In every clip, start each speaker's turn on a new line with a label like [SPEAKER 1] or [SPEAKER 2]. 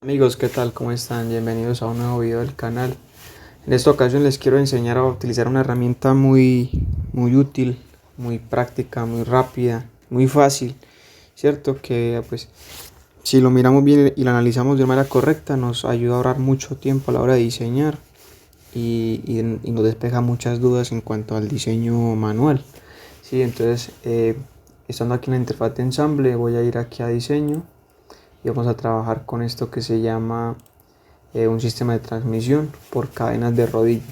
[SPEAKER 1] Amigos, ¿qué tal? ¿Cómo están? Bienvenidos a un nuevo video del canal. En esta ocasión les quiero enseñar a utilizar una herramienta muy útil, muy práctica, muy rápida, muy fácil, ¿cierto? Que pues si lo miramos bien y lo analizamos de manera correcta nos ayuda a ahorrar mucho tiempo a la hora de diseñar y nos despeja muchas dudas en cuanto al diseño manual. Sí, entonces estando aquí en la interfaz de ensamble voy a ir aquí a diseño y vamos a trabajar con esto que se llama un sistema de transmisión por cadenas de rodillo.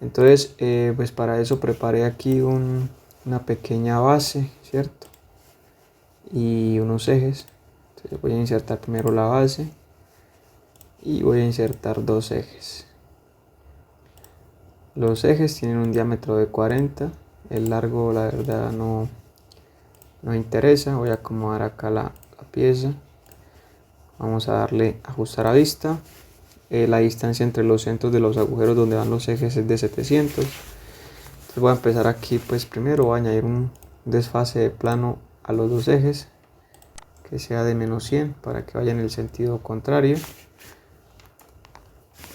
[SPEAKER 1] Entonces pues para eso preparé aquí una pequeña base, ¿cierto? Y unos ejes. Entonces voy a insertar primero la base y voy a insertar dos ejes. Los ejes tienen un diámetro de 40, el largo la verdad no interesa. Voy a acomodar acá la pieza. Vamos a darle ajustar a vista. La distancia entre los centros de los agujeros donde van los ejes es de 700. Entonces voy a empezar aquí, pues primero voy a añadir un desfase de plano a los dos ejes que sea de -100 para que vaya en el sentido contrario.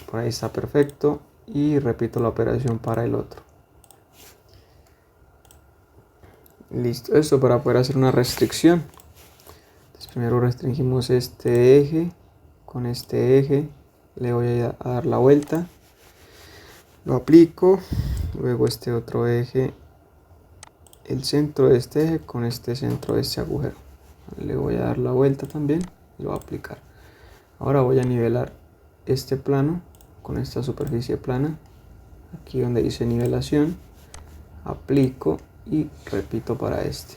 [SPEAKER 1] Por ahí está perfecto y repito la operación para el otro. Listo, esto para poder hacer una restricción. Entonces primero restringimos este eje con este eje, le voy a dar la vuelta, lo aplico, luego este otro eje, el centro de este eje con este centro de este agujero, le voy a dar la vuelta también y lo voy a aplicar. Ahora voy a nivelar este plano con esta superficie plana, aquí donde dice nivelación, aplico y repito para este,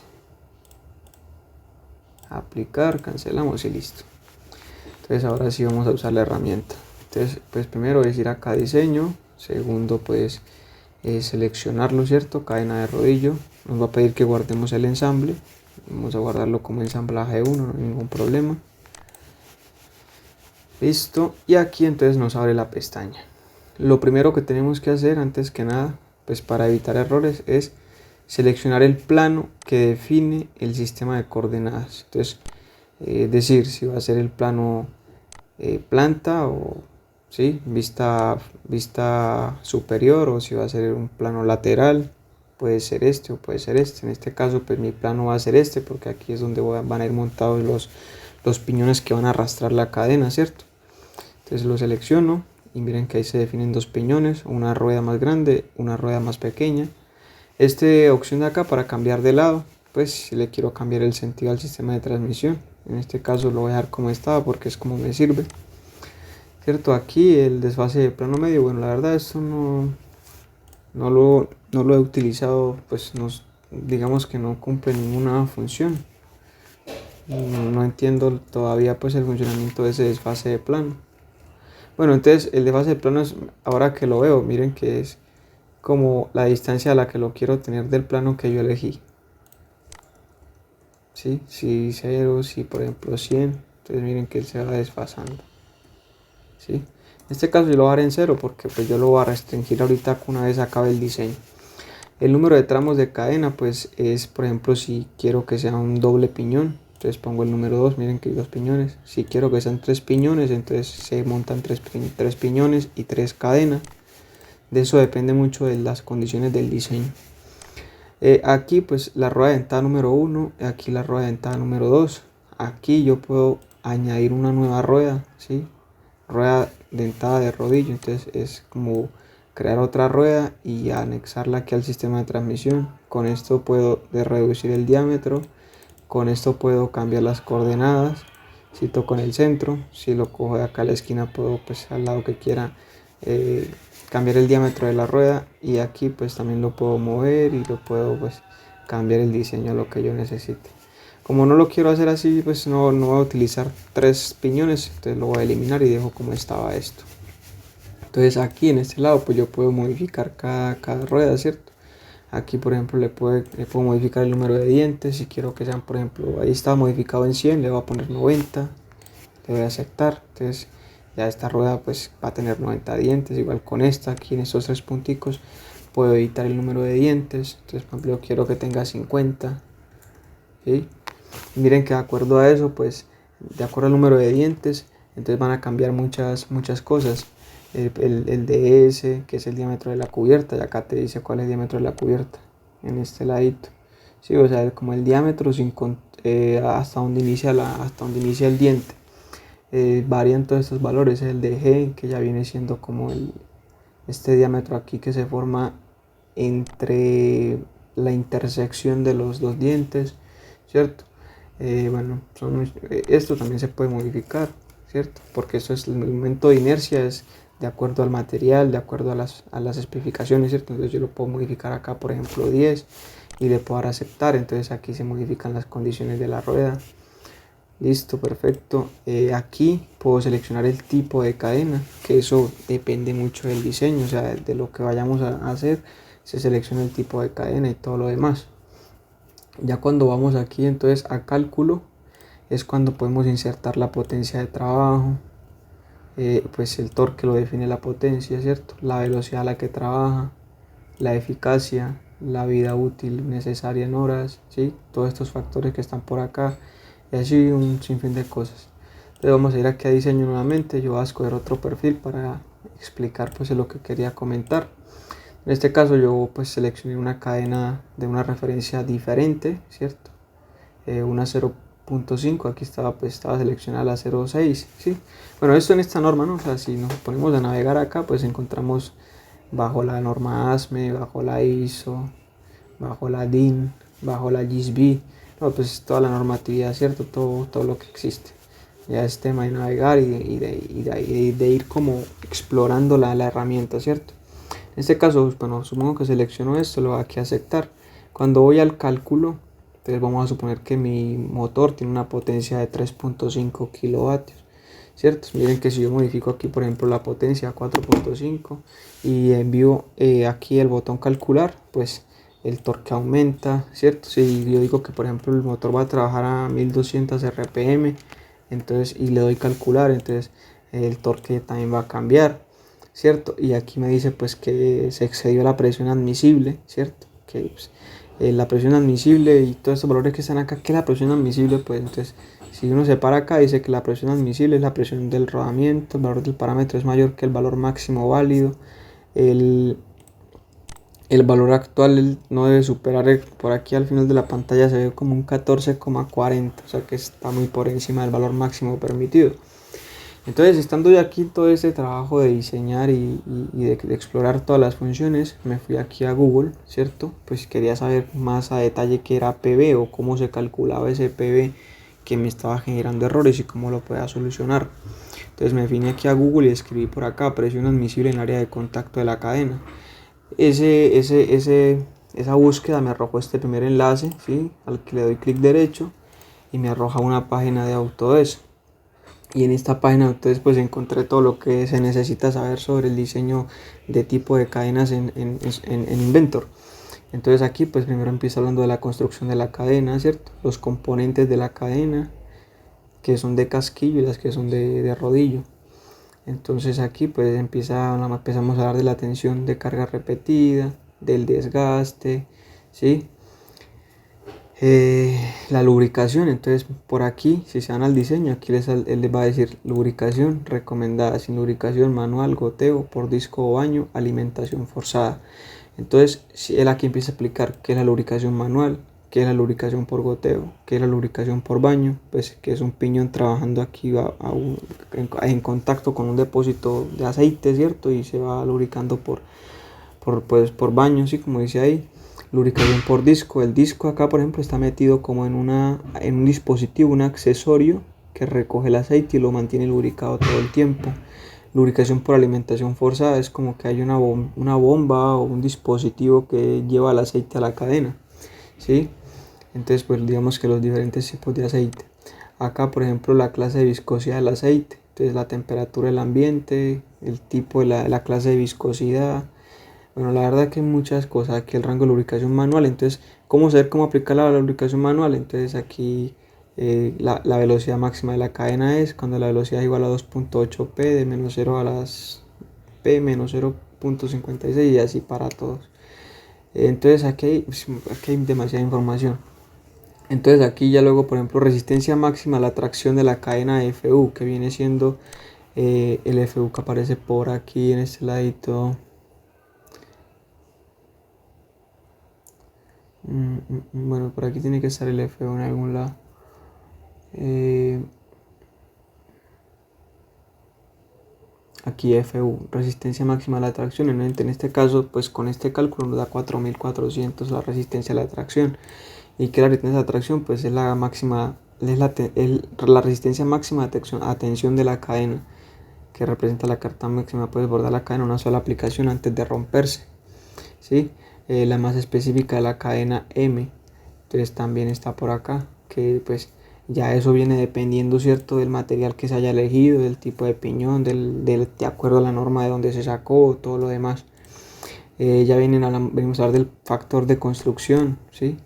[SPEAKER 1] aplicar, cancelamos y listo. Entonces ahora sí vamos a usar la herramienta. Entonces pues primero es ir acá a diseño, segundo pues seleccionarlo, ¿cierto? Cadena de rodillo, nos va a pedir que guardemos el ensamble, vamos a guardarlo como ensamblaje 1, no hay ningún problema. Listo, y aquí entonces nos abre la pestaña. Lo primero que tenemos que hacer antes que nada, pues para evitar errores, es seleccionar el plano que define el sistema de coordenadas. Entonces, decir si va a ser el plano planta o ¿sí? vista superior, o si va a ser un plano lateral, puede ser este o puede ser este. En este caso pues mi plano va a ser este porque aquí es donde van a ir montados los piñones que van a arrastrar la cadena, ¿cierto? Entonces lo selecciono y miren que ahí se definen dos piñones, una rueda más grande, una rueda más pequeña. Esta opción de acá para cambiar de lado, pues si le quiero cambiar el sentido al sistema de transmisión, en este caso lo voy a dejar como estaba porque es como me sirve, ¿cierto? Aquí el desfase de plano medio, bueno, la verdad esto no lo he utilizado, pues digamos que no cumple ninguna función. No entiendo todavía pues el funcionamiento de ese desfase de plano. Bueno, entonces el desfase de plano es, ahora que lo veo, miren que es como la distancia a la que lo quiero tener del plano que yo elegí. ¿Sí? Si 0, si por ejemplo 100, entonces miren que él se va desfasando. ¿Sí? En este caso yo lo voy a dar en 0 porque pues yo lo voy a restringir ahorita una vez acabe el diseño. El número de tramos de cadena pues es, por ejemplo, si quiero que sea un doble piñón, entonces pongo el número 2, miren que hay dos piñones. Si quiero que sean 3 piñones, entonces se montan 3 piñones y 3 cadenas. De eso depende mucho de las condiciones del diseño. Aquí pues la rueda dentada número 1, aquí la rueda dentada número 2. Aquí yo puedo añadir una nueva rueda, ¿sí? Rueda dentada de rodillo, entonces es como crear otra rueda y anexarla aquí al sistema de transmisión. Con esto puedo reducir el diámetro, con esto puedo cambiar las coordenadas. Si toco en el centro, si lo cojo de acá a la esquina puedo pues al lado que quiera cambiar el diámetro de la rueda, y aquí pues también lo puedo mover y lo puedo pues cambiar el diseño a lo que yo necesite. Como no lo quiero hacer así, pues no voy a utilizar 3 piñones, entonces lo voy a eliminar y dejo como estaba esto. Entonces aquí en este lado pues yo puedo modificar cada rueda, ¿cierto? Aquí por ejemplo le puedo modificar el número de dientes, si quiero que sean, por ejemplo, ahí está modificado en 100, le voy a poner 90, le voy a aceptar. Entonces ya esta rueda pues va a tener 90 dientes, igual con esta, aquí en estos 3 punticos puedo editar el número de dientes, entonces por ejemplo quiero que tenga 50, ¿sí? Miren que de acuerdo a eso, pues de acuerdo al número de dientes, entonces van a cambiar muchas cosas. El DS, que es el diámetro de la cubierta, y acá te dice cuál es el diámetro de la cubierta, en este ladito. Sí, o sea, como el diámetro hasta donde inicia el diente. Varían todos estos valores. El de G, que ya viene siendo como este diámetro aquí que se forma entre la intersección de los dos dientes, ¿cierto? Bueno, esto también se puede modificar, ¿cierto? Porque eso es el momento de inercia, es de acuerdo al material, de acuerdo a las especificaciones, ¿cierto? Entonces yo lo puedo modificar acá, por ejemplo, 10 y le puedo dar a aceptar, entonces aquí se modifican las condiciones de la rueda. Listo, perfecto. Aquí puedo seleccionar el tipo de cadena, que eso depende mucho del diseño, o sea, de lo que vayamos a hacer, se selecciona el tipo de cadena y todo lo demás. Ya cuando vamos aquí entonces a cálculo, es cuando podemos insertar la potencia de trabajo, pues el torque lo define la potencia, ¿cierto? La velocidad a la que trabaja, la eficacia, la vida útil necesaria en horas, ¿sí? Todos estos factores que están por acá y así un sinfín de cosas. Entonces vamos a ir aquí a diseño nuevamente, yo voy a escoger otro perfil para explicar pues lo que quería comentar. En este caso yo pues seleccioné una cadena de una referencia diferente, ¿cierto? Una 0.5, aquí estaba seleccionada la 0.6, ¿sí? Bueno, esto en esta norma, ¿no? O sea, si nos ponemos a navegar acá, pues encontramos bajo la norma ASME, bajo la ISO, bajo la DIN, bajo la GISB, no, pues toda la normatividad, ¿cierto? Todo lo que existe. Ya es tema de navegar y de ir como explorando la herramienta, ¿cierto? En este caso, bueno, supongo que selecciono esto, lo voy aquí a aceptar. Cuando voy al cálculo, entonces vamos a suponer que mi motor tiene una potencia de 3.5 kilovatios, ¿cierto? Miren que si yo modifico aquí, por ejemplo, la potencia a 4.5 y envío aquí el botón calcular, pues el torque aumenta, ¿cierto? Si yo digo que, por ejemplo, el motor va a trabajar a 1200 RPM, entonces, y le doy calcular, entonces el torque también va a cambiar, ¿cierto? Y aquí me dice pues que se excedió la presión admisible, ¿cierto? Que pues, la presión admisible y todos estos valores que están acá, ¿qué es la presión admisible? Pues entonces, si uno se para acá, dice que la presión admisible es la presión del rodamiento, el valor del parámetro es mayor que el valor máximo válido, el, el valor actual no debe superar, por aquí al final de la pantalla se ve como un 14,40, o sea que está muy por encima del valor máximo permitido. Entonces, estando ya aquí todo este trabajo de diseñar y de explorar todas las funciones, me fui aquí a Google, ¿cierto? Pues quería saber más a detalle qué era PV o cómo se calculaba ese PV que me estaba generando errores y cómo lo podía solucionar. Entonces me vine aquí a Google y escribí por acá presión admisible en área de contacto de la cadena. Esa búsqueda me arrojó este primer enlace, ¿sí? Al que le doy clic derecho y me arroja una página de Autodesk. Y en esta página entonces pues encontré todo lo que se necesita saber sobre el diseño de tipo de cadenas en Inventor. Entonces aquí pues primero empieza hablando de la construcción de la cadena, ¿cierto? Los componentes de la cadena, que son de casquillo y las que son de rodillo. Entonces aquí pues empezamos a hablar de la tensión de carga repetida, del desgaste, ¿sí? La lubricación, entonces por aquí si se van al diseño, aquí él les va a decir lubricación recomendada, sin lubricación manual, goteo por disco o baño, alimentación forzada. Entonces si él aquí empieza a explicar qué es la lubricación manual, qué es la lubricación por goteo, qué es la lubricación por baño, pues que es un piñón trabajando aquí en contacto con un depósito de aceite, ¿cierto? Y se va lubricando por baño, ¿sí? Como dice ahí. Lubricación por disco. El disco acá, por ejemplo, está metido como en un dispositivo, un accesorio que recoge el aceite y lo mantiene lubricado todo el tiempo. Lubricación por alimentación forzada es como que hay una bomba o un dispositivo que lleva el aceite a la cadena, ¿sí? Entonces, pues digamos que los diferentes tipos de aceite. Acá, por ejemplo, la clase de viscosidad del aceite. Entonces, la temperatura del ambiente, el tipo de la clase de viscosidad. Bueno, la verdad que hay muchas cosas. Aquí el rango de lubricación manual. Entonces, ¿cómo saber cómo aplicar la lubricación manual? Entonces, aquí la velocidad máxima de la cadena es cuando la velocidad es igual a 2.8 p de menos 0 a las p menos 0.56 y así para todos. Entonces, aquí hay demasiada información. Entonces aquí ya luego, por ejemplo, resistencia máxima a la tracción de la cadena FU, que viene siendo el FU que aparece por aquí en este ladito. Bueno, por aquí tiene que estar el FU en algún lado. Aquí FU, resistencia máxima a la tracción. En este caso, pues con este cálculo nos da 4400 la resistencia a la tracción. Y que la resistencia a la tracción pues es la máxima, es la resistencia máxima a tensión de la cadena, que representa la carta máxima, puede bordar la cadena en una sola aplicación antes de romperse, ¿sí? La más específica de la cadena M, entonces también está por acá, que pues ya eso viene dependiendo, ¿cierto?, del material que se haya elegido, del tipo de piñón, de acuerdo a la norma de donde se sacó, todo lo demás. Ya venimos a hablar del factor de construcción, ¿sí?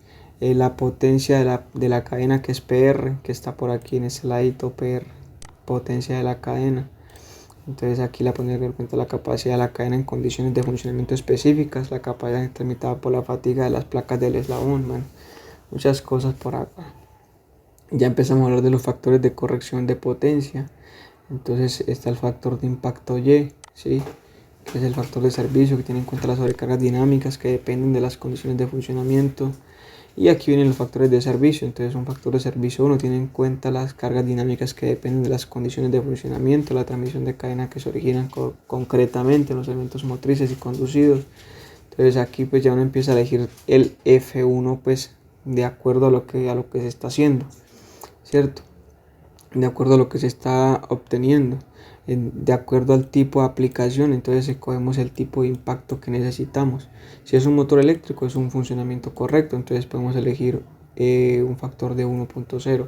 [SPEAKER 1] La potencia de la cadena, que es PR, que está por aquí en ese ladito, PR, potencia de la cadena. Entonces aquí la pone en cuenta la capacidad de la cadena en condiciones de funcionamiento específicas, la capacidad determinada por la fatiga de las placas del eslabón, bueno, muchas cosas por acá. Ya empezamos a hablar de los factores de corrección de potencia. Entonces está el factor de impacto Y, ¿sí?, que es el factor de servicio, que tiene en cuenta las sobrecargas dinámicas que dependen de las condiciones de funcionamiento. Y aquí vienen los factores de servicio. Entonces un factor de servicio 1 tiene en cuenta las cargas dinámicas que dependen de las condiciones de funcionamiento, la transmisión de cadena que se originan concretamente en los elementos motrices y conducidos. Entonces aquí pues ya uno empieza a elegir el F1 pues de acuerdo a lo que se está haciendo, ¿cierto? De acuerdo a lo que se está obteniendo, de acuerdo al tipo de aplicación. Entonces escogemos el tipo de impacto que necesitamos. Si es un motor eléctrico, es un funcionamiento correcto, entonces podemos elegir un factor de 1.0.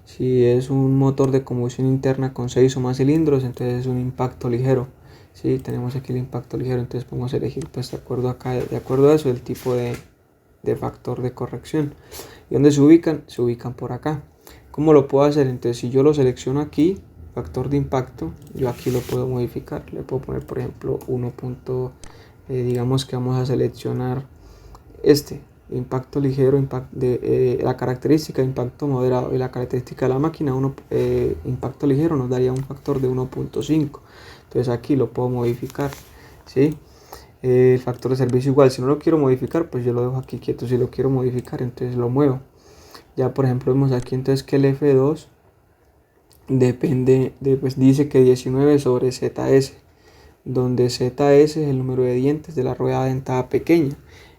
[SPEAKER 1] Si es un motor de combustión interna con 6 o más cilindros, entonces es un impacto ligero. ¿Sí? Tenemos aquí el impacto ligero, entonces podemos elegir pues de acuerdo a eso el tipo de factor de corrección. ¿Y dónde se ubican? Se ubican por acá. ¿Cómo lo puedo hacer? Entonces si yo lo selecciono aquí, factor de impacto, yo aquí lo puedo modificar. Le puedo poner por ejemplo 1. Digamos que vamos a seleccionar impacto ligero, la característica de impacto moderado y la característica de la máquina, impacto ligero nos daría un factor de 1.5. Entonces aquí lo puedo modificar, ¿sí? El factor de servicio igual, si no lo quiero modificar pues yo lo dejo aquí quieto. Si lo quiero modificar entonces lo muevo. Ya por ejemplo vemos aquí entonces que el F2 depende pues dice que 19 sobre ZS, donde ZS es el número de dientes de la rueda dentada pequeña.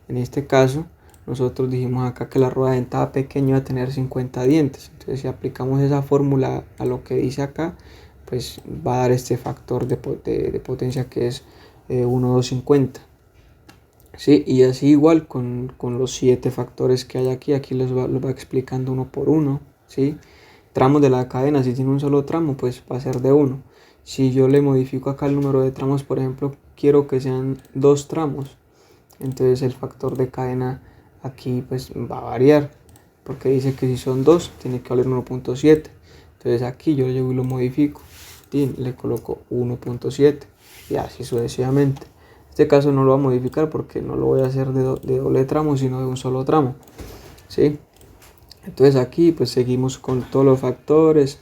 [SPEAKER 1] En este caso nosotros dijimos acá que la rueda dentada pequeña va a tener 50 dientes. Entonces si aplicamos esa fórmula a lo que dice acá, pues va a dar este factor de potencia que es 1,250. Sí, y así igual con los 7 factores que hay aquí los va explicando uno por uno, ¿sí? Tramos de la cadena, si tiene un solo tramo, pues va a ser de 1. Si yo le modifico acá el número de tramos, por ejemplo, quiero que sean 2 tramos, entonces el factor de cadena aquí pues va a variar, porque dice que si son 2, tiene que valer 1.7. Entonces aquí yo llego y lo modifico, y le coloco 1.7 y así sucesivamente. En este caso no lo voy a modificar porque no lo voy a hacer de doble tramo, sino de un solo tramo, ¿sí? Entonces aquí pues seguimos con todos los factores,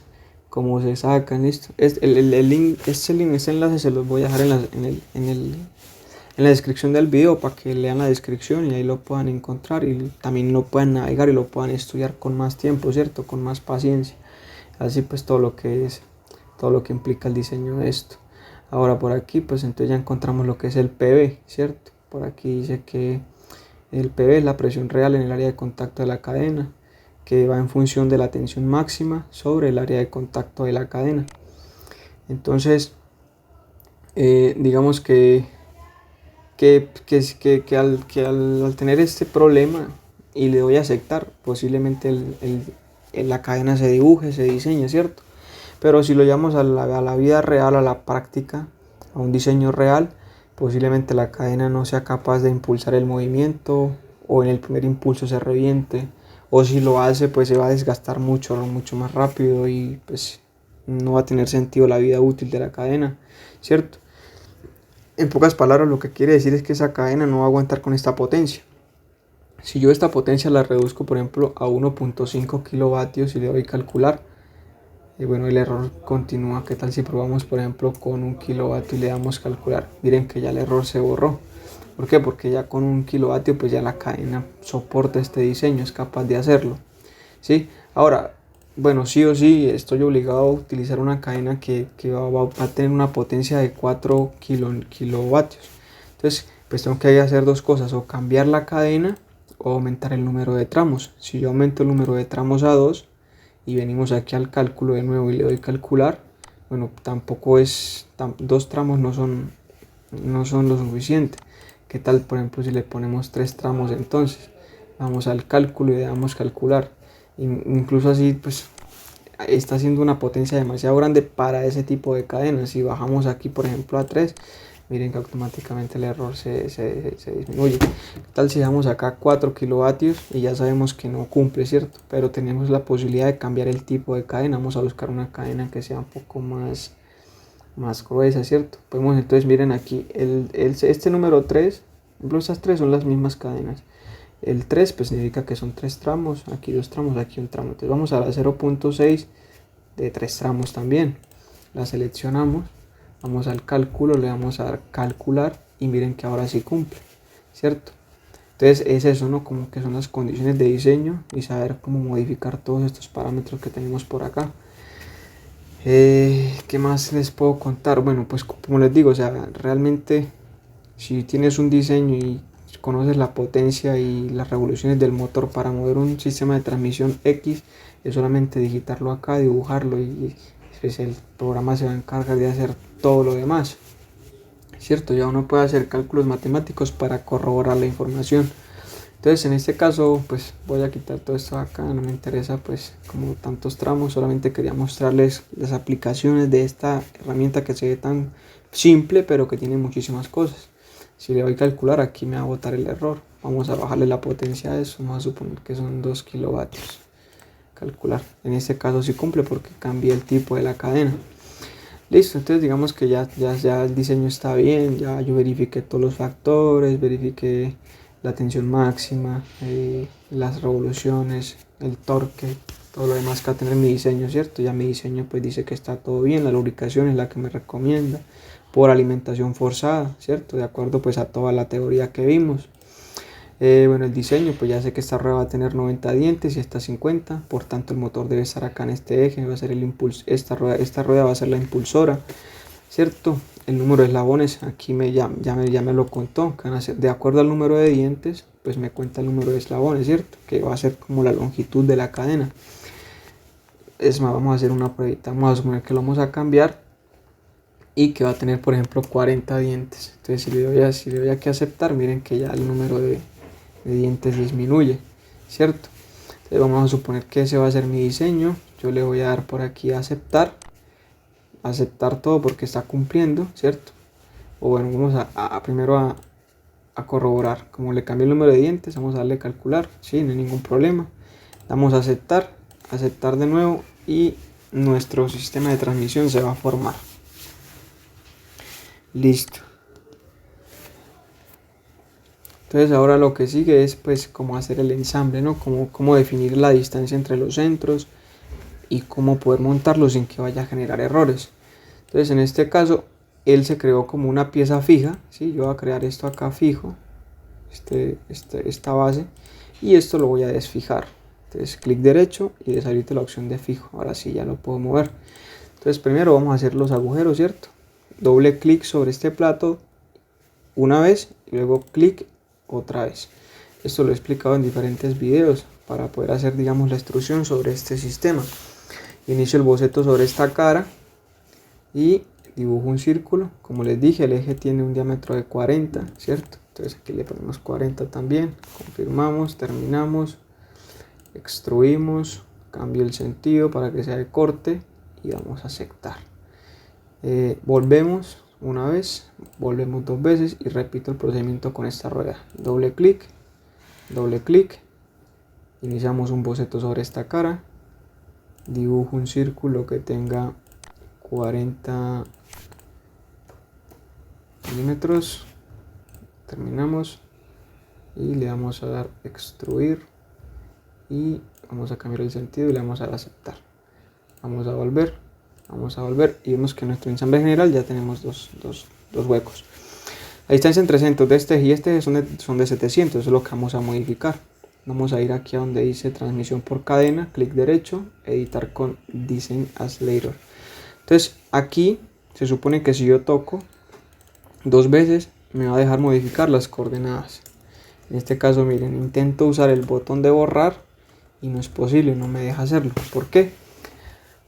[SPEAKER 1] cómo se sacan, listo. Este enlace se los voy a dejar en la descripción del video para que lean la descripción y ahí lo puedan encontrar y también lo puedan navegar y lo puedan estudiar con más tiempo, ¿cierto? Con más paciencia. Así pues todo lo que implica el diseño de esto. Ahora por aquí pues entonces ya encontramos lo que es el PV, ¿cierto? Por aquí dice que el PV es la presión real en el área de contacto de la cadena, que va en función de la tensión máxima sobre el área de contacto de la cadena. Entonces digamos que al tener este problema y le doy a aceptar, posiblemente la cadena se dibuje, se diseñe, ¿cierto? Pero si lo llevamos a la vida real, a la práctica, a un diseño real, posiblemente la cadena no sea capaz de impulsar el movimiento, o en el primer impulso se reviente, o si lo hace pues se va a desgastar mucho más rápido y pues no va a tener sentido la vida útil de la cadena, ¿cierto? En pocas palabras lo que quiere decir es que esa cadena no va a aguantar con esta potencia. Si yo esta potencia la reduzco, por ejemplo, a 1.5 kilovatios y le doy calcular, y bueno, el error continúa. ¿Qué tal si probamos, por ejemplo, con 1 kilovatio y le damos calcular? Miren que ya el error se borró. ¿Por qué? Porque ya con 1 kilovatio pues ya la cadena soporta este diseño, es capaz de hacerlo, ¿sí? Ahora, bueno, sí o sí estoy obligado a utilizar una cadena que va a tener una potencia de 4 kilovatios. Entonces, pues tengo que hacer dos cosas: o cambiar la cadena o aumentar el número de tramos. Si yo aumento el número de tramos a 2 y venimos aquí al cálculo de nuevo y le doy calcular, bueno, tampoco es, 2 tramos no son lo suficiente. ¿Qué tal, por ejemplo, si le ponemos 3 tramos? Entonces vamos al cálculo y le damos calcular. Incluso así, pues está haciendo una potencia demasiado grande para ese tipo de cadenas. Si bajamos aquí, por ejemplo, a 3, miren que automáticamente el error se disminuye. ¿Qué tal si damos acá 4 kilovatios y ya sabemos que no cumple, ¿cierto? Pero tenemos la posibilidad de cambiar el tipo de cadena. Vamos a buscar una cadena que sea un poco más gruesa, ¿cierto? Podemos, entonces miren aquí, este número 3, por ejemplo, estas 3 son las mismas cadenas. El 3 pues significa que son 3 tramos, aquí 2 tramos, aquí un tramo. Entonces vamos a la 0.6 de 3 tramos también. La seleccionamos, vamos al cálculo, le vamos a dar calcular y miren que ahora sí cumple, ¿cierto? Entonces es eso, ¿no? Como que son las condiciones de diseño y saber cómo modificar todos estos parámetros que tenemos por acá. ¿Qué más les puedo contar? Bueno, pues como les digo, o sea, realmente si tienes un diseño y conoces la potencia y las revoluciones del motor para mover un sistema de transmisión X, es solamente digitarlo acá, dibujarlo y pues el programa se va a encargar de hacer todo lo demás, ¿cierto? Ya uno puede hacer cálculos matemáticos para corroborar la información. Entonces en este caso pues voy a quitar todo esto de acá, no me interesa pues como tantos tramos, solamente quería mostrarles las aplicaciones de esta herramienta que se ve tan simple pero que tiene muchísimas cosas. Si le doy a calcular, aquí me va a botar el error. Vamos a bajarle la potencia a eso, vamos a suponer que son 2 kilovatios. Calcular, en este caso sí cumple porque cambié el tipo de la cadena. Listo, entonces digamos que ya el diseño está bien, ya yo verifiqué todos los factores, verifiqué la tensión máxima, las revoluciones, el torque, todo lo demás que va a tener mi diseño, ¿cierto? Ya mi diseño pues dice que está todo bien, la lubricación es la que me recomienda, por alimentación forzada, ¿cierto? De acuerdo pues a toda la teoría que vimos. Bueno, el diseño, pues ya sé que esta rueda va a tener 90 dientes y esta 50, por tanto el motor debe estar acá en este eje, va a ser el impulso, esta rueda va a ser la impulsora, ¿cierto? El número de eslabones, aquí ya me lo contó, que van a ser, de acuerdo al número de dientes, pues me cuenta el número de eslabones, ¿cierto? Que va a ser como la longitud de la cadena. Es más, vamos a hacer una pruebita, vamos a suponer que lo vamos a cambiar y que va a tener, por ejemplo, 40 dientes. Entonces si le doy a que aceptar, miren que ya el número de dientes disminuye, ¿cierto? Entonces vamos a suponer que ese va a ser mi diseño. Yo le voy a dar por aquí a aceptar todo porque está cumpliendo, ¿cierto? O bueno, vamos primero a corroborar. Como le cambié el número de dientes, vamos a darle a calcular, sí, no hay ningún problema. Damos a aceptar de nuevo y nuestro sistema de transmisión se va a formar. Listo. Entonces ahora lo que sigue es pues cómo hacer el ensamble, ¿no? Cómo definir la distancia entre los centros y cómo poder montarlo sin que vaya a generar errores. Entonces en este caso él se creó como una pieza fija, ¿sí? Yo voy a crear esto acá fijo, esta base, y esto lo voy a desfijar. Entonces clic derecho y deshabilito la opción de fijo. Ahora sí ya lo puedo mover. Entonces primero vamos a hacer los agujeros, ¿cierto? Doble clic sobre este plato una vez y luego clic otra vez. Esto lo he explicado en diferentes videos para poder hacer, digamos, la instrucción sobre este sistema. Inicio el boceto sobre esta cara y dibujo un círculo. Como les dije, el eje tiene un diámetro de 40, ¿cierto? Entonces aquí le ponemos 40 también. Confirmamos, terminamos, extruimos, cambio el sentido para que sea de corte y vamos a aceptar. Volvemos una vez, volvemos dos veces y repito el procedimiento con esta rueda. Doble clic, iniciamos un boceto sobre esta cara, dibujo un círculo que tenga 40 milímetros, terminamos, y le vamos a dar extruir y vamos a cambiar el sentido y le vamos a dar aceptar. Vamos a volver y vemos que en nuestro ensamble general ya tenemos dos huecos. La distancia entre centros de este eje y este eje son de 700, eso es lo que vamos a modificar. Vamos a ir aquí a donde dice transmisión por cadena, clic derecho, editar con Design as Layer. Entonces aquí se supone que si yo toco 2 veces me va a dejar modificar las coordenadas. En este caso miren, intento usar el botón de borrar y no es posible, no me deja hacerlo. ¿Por qué?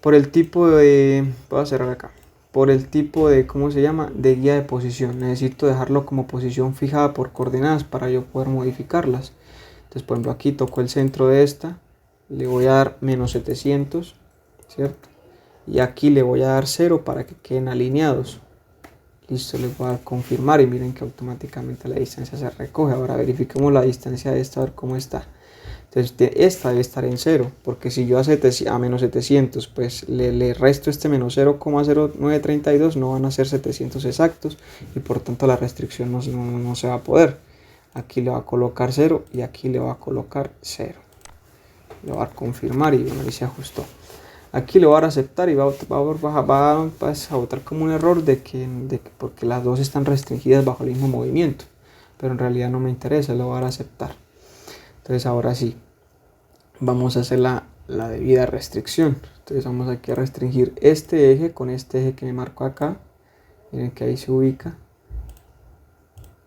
[SPEAKER 1] Por el tipo de... voy a cerrar acá. Por el tipo de, ¿cómo se llama? De guía de posición. Necesito dejarlo como posición fijada por coordenadas para yo poder modificarlas. Entonces, por ejemplo, aquí toco el centro de esta. Le voy a dar menos 700, ¿cierto? Y aquí le voy a dar 0 para que queden alineados. Listo, le voy a dar confirmar y miren que automáticamente la distancia se recoge. Ahora verifiquemos la distancia de esta, a ver cómo está. Entonces esta debe estar en 0, porque si yo a menos 700 pues le resto este menos 0,0932, no van a ser 700 exactos y por tanto la restricción no se va a poder. Aquí le va a colocar 0 y aquí le va a colocar 0. Le va a dar confirmar y bueno, ahí se ajustó. Aquí le voy a dar aceptar y va a botar como un error porque las dos están restringidas bajo el mismo movimiento, pero en realidad no me interesa, le voy a dar aceptar. Entonces ahora sí, vamos a hacer la debida restricción. Entonces vamos aquí a restringir este eje con este eje que me marco acá. Miren que ahí se ubica.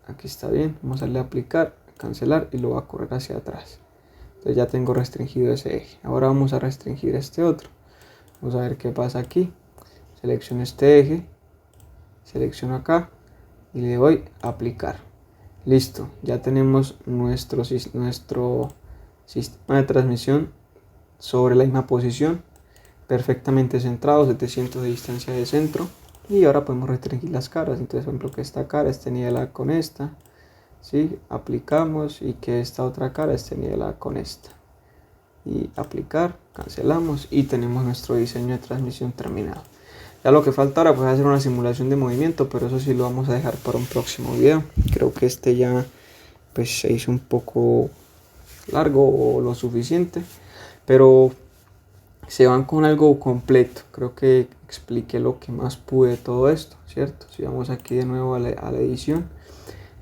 [SPEAKER 1] Aquí está bien. Vamos a darle a aplicar, cancelar y lo voy a correr hacia atrás. Entonces ya tengo restringido ese eje. Ahora vamos a restringir este otro. Vamos a ver qué pasa aquí. Selecciono este eje, selecciono acá y le doy a aplicar. Listo, ya tenemos nuestro sistema de transmisión sobre la misma posición, perfectamente centrado, 700 de distancia de centro. Y ahora podemos restringir las caras. Entonces, por ejemplo, que esta cara esté nivelada con esta, ¿sí? Aplicamos y que esta otra cara esté nivelada con esta. Y aplicar, cancelamos y tenemos nuestro diseño de transmisión terminado. Ya lo que falta ahora pues hacer una simulación de movimiento, pero eso sí lo vamos a dejar para un próximo video. Creo que este ya pues se hizo un poco largo o lo suficiente, pero se van con algo completo. Creo que expliqué lo que más pude de todo esto, ¿cierto? Si vamos aquí de nuevo a la edición,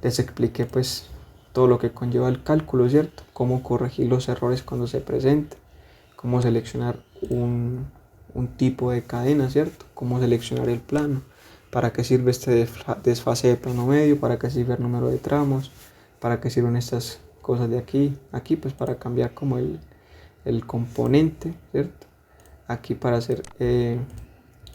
[SPEAKER 1] les expliqué pues todo lo que conlleva el cálculo, ¿cierto? Cómo corregir los errores cuando se presenten, cómo seleccionar un tipo de cadena, ¿cierto? Cómo seleccionar el plano, para qué sirve este desfase de plano medio, para qué sirve el número de tramos, para qué sirven estas cosas de aquí, pues para cambiar como el componente, ¿cierto? Aquí para hacer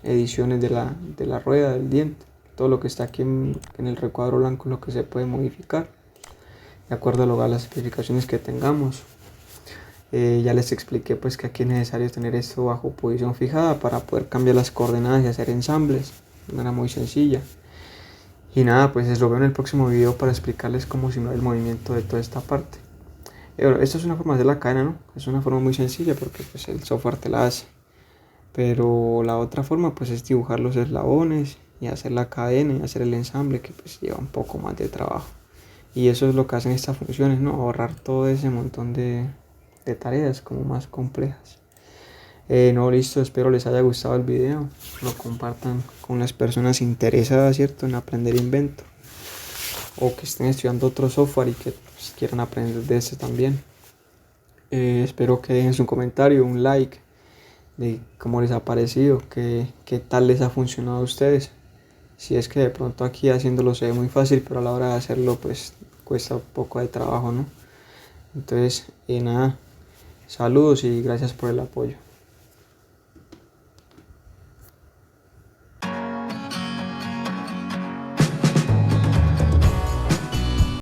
[SPEAKER 1] ediciones de la rueda, del diente, todo lo que está aquí en el recuadro blanco es lo que se puede modificar, de acuerdo a las especificaciones que tengamos. Ya les expliqué pues que aquí es necesario tener esto bajo posición fijada para poder cambiar las coordenadas y hacer ensambles de manera muy sencilla. Y nada, pues lo veo en el próximo video para explicarles cómo simular el movimiento de toda esta parte. Bueno, esta es una forma de hacer la cadena, ¿no? Es una forma muy sencilla porque pues el software te la hace. Pero la otra forma pues es dibujar los eslabones y hacer la cadena y hacer el ensamble, que pues lleva un poco más de trabajo. Y eso es lo que hacen estas funciones, ¿no? Ahorrar todo ese montón de tareas como más complejas. No, listo, espero les haya gustado el video, lo compartan con las personas interesadas, ¿cierto? En aprender Inventor, o que estén estudiando otro software y que pues, quieran aprender de ese también. Espero que dejen su comentario, un like de cómo les ha parecido, qué tal les ha funcionado a ustedes. Si es que de pronto aquí haciéndolo se ve muy fácil, pero a la hora de hacerlo pues cuesta un poco de trabajo, ¿no? Entonces, nada, saludos y gracias por el apoyo.